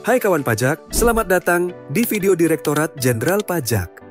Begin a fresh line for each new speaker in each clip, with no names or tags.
Hai kawan pajak, selamat datang di video Direktorat Jenderal Pajak.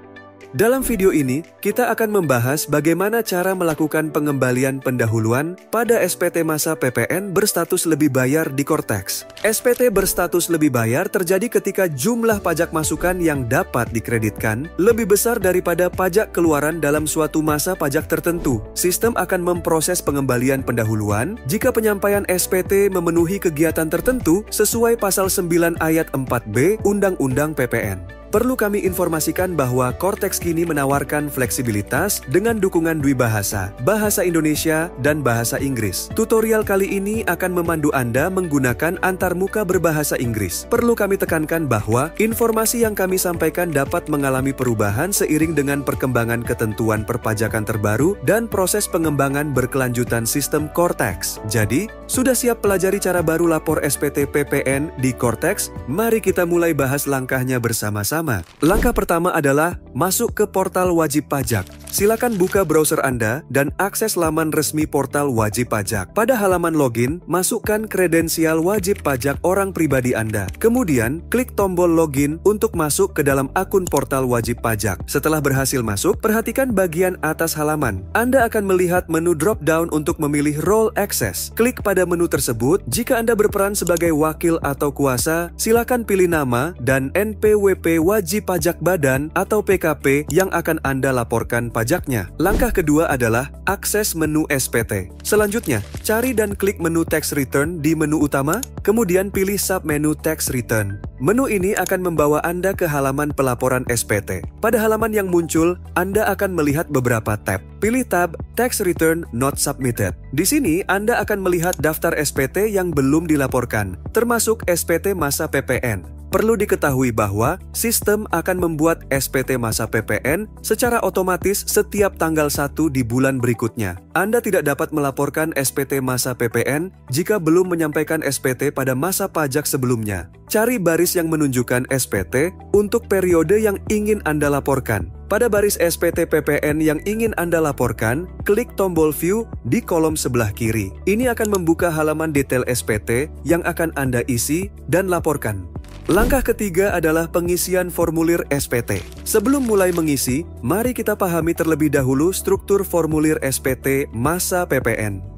Dalam video ini, kita akan membahas bagaimana cara melakukan pengembalian pendahuluan pada SPT masa PPN berstatus lebih bayar di Cortex. SPT berstatus lebih bayar terjadi ketika jumlah pajak masukan yang dapat dikreditkan lebih besar daripada pajak keluaran dalam suatu masa pajak tertentu. Sistem akan memproses pengembalian pendahuluan jika penyampaian SPT memenuhi kegiatan tertentu sesuai pasal 9 ayat 4B Undang-Undang PPN. Perlu kami informasikan bahwa Cortex kini menawarkan fleksibilitas dengan dukungan dwibahasa, bahasa Indonesia, dan bahasa Inggris. Tutorial kali ini akan memandu Anda menggunakan antarmuka berbahasa Inggris. Perlu kami tekankan bahwa informasi yang kami sampaikan dapat mengalami perubahan seiring dengan perkembangan ketentuan perpajakan terbaru dan proses pengembangan berkelanjutan sistem Cortex. Jadi, sudah siap pelajari cara baru lapor SPT PPN di Cortex? Mari kita mulai bahas langkahnya bersama-sama. Langkah pertama adalah masuk ke portal wajib pajak. Silakan buka browser Anda dan akses laman resmi portal wajib pajak. Pada halaman login, masukkan kredensial wajib pajak orang pribadi Anda. Kemudian, klik tombol login untuk masuk ke dalam akun portal wajib pajak. Setelah berhasil masuk, perhatikan bagian atas halaman. Anda akan melihat menu drop-down untuk memilih role access. Klik pada menu tersebut. Jika Anda berperan sebagai wakil atau kuasa, silakan pilih nama dan NPWP wajib pajak badan atau PKP yang akan Anda laporkan pajaknya. Langkah kedua adalah akses menu SPT. Selanjutnya, cari dan klik menu Tax Return di menu utama, kemudian pilih submenu Tax Return. Menu ini akan membawa Anda ke halaman pelaporan SPT. Pada halaman yang muncul, Anda akan melihat beberapa tab. Pilih tab Tax Return Not Submitted. Di sini, Anda akan melihat daftar SPT yang belum dilaporkan, termasuk SPT masa PPN. Perlu diketahui bahwa sistem akan membuat SPT masa PPN secara otomatis setiap tanggal 1 di bulan berikutnya. Anda tidak dapat melaporkan SPT masa PPN jika belum menyampaikan SPT pada masa pajak sebelumnya. Cari baris yang menunjukkan SPT untuk periode yang ingin Anda laporkan. Pada baris SPT PPN yang ingin Anda laporkan, klik tombol View di kolom sebelah kiri. Ini akan membuka halaman detail SPT yang akan Anda isi dan laporkan. Langkah ketiga adalah pengisian formulir SPT. Sebelum mulai mengisi, mari kita pahami terlebih dahulu struktur formulir SPT masa PPN.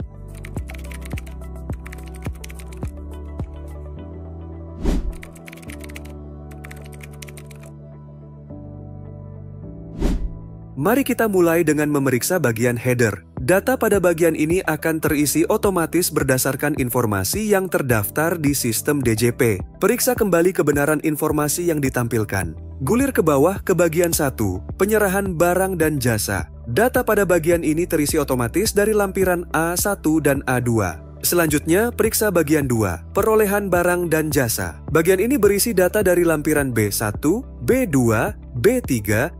Mari kita mulai dengan memeriksa bagian header. Data pada bagian ini akan terisi otomatis berdasarkan informasi yang terdaftar di sistem DJP. Periksa kembali kebenaran informasi yang ditampilkan. Gulir ke bawah ke bagian 1, penyerahan barang dan jasa. Data pada bagian ini terisi otomatis dari lampiran A1 dan A2. Selanjutnya, periksa bagian 2, perolehan barang dan jasa. Bagian ini berisi data dari lampiran B1, B2, B3,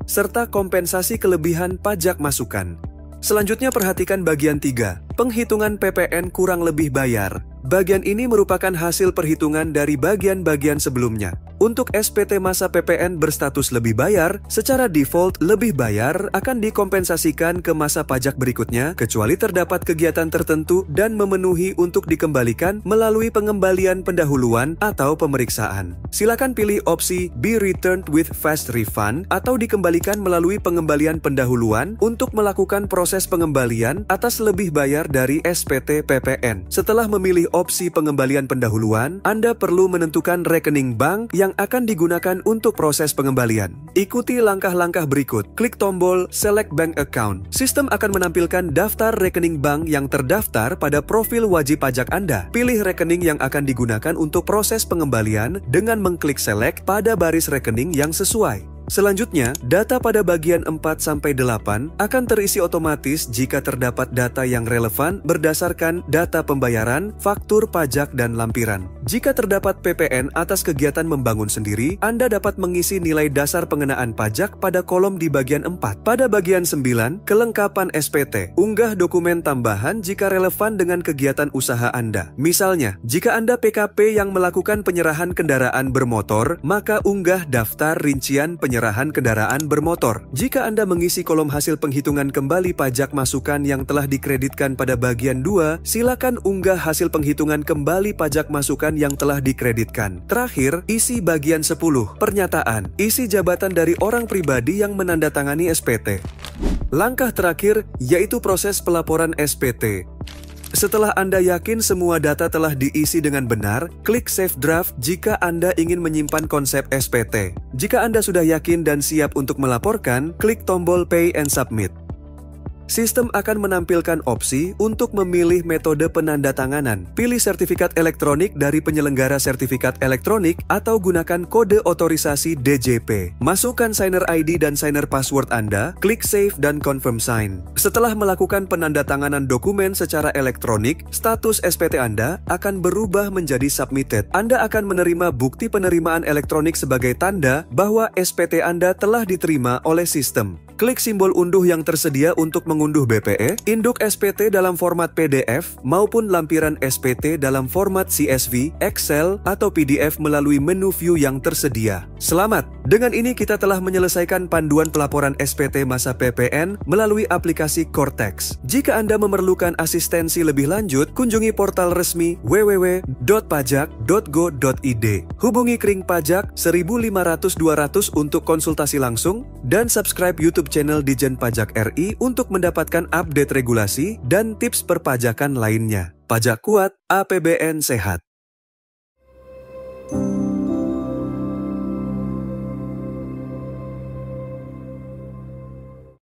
serta kompensasi kelebihan pajak masukan. Selanjutnya perhatikan bagian 3, penghitungan PPN kurang lebih bayar. Bagian ini merupakan hasil perhitungan dari bagian-bagian sebelumnya. Untuk SPT masa PPN berstatus lebih bayar, secara default lebih bayar akan dikompensasikan ke masa pajak berikutnya kecuali terdapat kegiatan tertentu dan memenuhi untuk dikembalikan melalui pengembalian pendahuluan atau pemeriksaan. Silakan pilih opsi Be Returned with Fast Refund atau dikembalikan melalui pengembalian pendahuluan untuk melakukan proses pengembalian atas lebih bayar dari SPT PPN. Setelah memilih opsi pengembalian pendahuluan, Anda perlu menentukan rekening bank yang akan digunakan untuk proses pengembalian. Ikuti langkah-langkah berikut. Klik tombol Select Bank Account. Sistem akan menampilkan daftar rekening bank yang terdaftar pada profil wajib pajak Anda. Pilih rekening yang akan digunakan untuk proses pengembalian dengan mengklik Select pada baris rekening yang sesuai. Selanjutnya, data pada bagian 4-8 akan terisi otomatis jika terdapat data yang relevan berdasarkan data pembayaran, faktur pajak, dan lampiran. Jika terdapat PPN atas kegiatan membangun sendiri, Anda dapat mengisi nilai dasar pengenaan pajak pada kolom di bagian 4. Pada bagian 9, kelengkapan SPT. Unggah dokumen tambahan jika relevan dengan kegiatan usaha Anda. Misalnya, jika Anda PKP yang melakukan penyerahan kendaraan bermotor, maka unggah daftar rincian penyerahan penyerahan kendaraan bermotor. Jika Anda mengisi kolom hasil penghitungan kembali pajak masukan yang telah dikreditkan pada bagian 2, silakan unggah hasil penghitungan kembali pajak masukan yang telah dikreditkan. Terakhir, isi bagian 10, pernyataan. Isi jabatan dari orang pribadi yang menandatangani SPT. Langkah terakhir yaitu proses pelaporan SPT. Setelah Anda yakin semua data telah diisi dengan benar, klik Save Draft jika Anda ingin menyimpan konsep SPT. Jika Anda sudah yakin dan siap untuk melaporkan, klik tombol Pay and Submit. Sistem akan menampilkan opsi untuk memilih metode penandatanganan. Pilih sertifikat elektronik dari penyelenggara sertifikat elektronik atau gunakan kode otorisasi DJP. Masukkan signer ID dan signer password Anda, klik Save dan Confirm Sign. Setelah melakukan penandatanganan dokumen secara elektronik, status SPT Anda akan berubah menjadi Submitted. Anda akan menerima bukti penerimaan elektronik sebagai tanda bahwa SPT Anda telah diterima oleh sistem. Klik simbol unduh yang tersedia untuk mengunduh BPE, induk SPT dalam format PDF, maupun lampiran SPT dalam format CSV, Excel, atau PDF melalui menu view yang tersedia. Selamat! Dengan ini kita telah menyelesaikan panduan pelaporan SPT masa PPN melalui aplikasi Cortex. Jika Anda memerlukan asistensi lebih lanjut, kunjungi portal resmi www.pajak.go.id. Hubungi Kring Pajak 1500-200 untuk konsultasi langsung, dan subscribe YouTube channel Ditjen Pajak RI untuk mendapatkan update regulasi dan tips perpajakan lainnya. Pajak kuat, APBN sehat.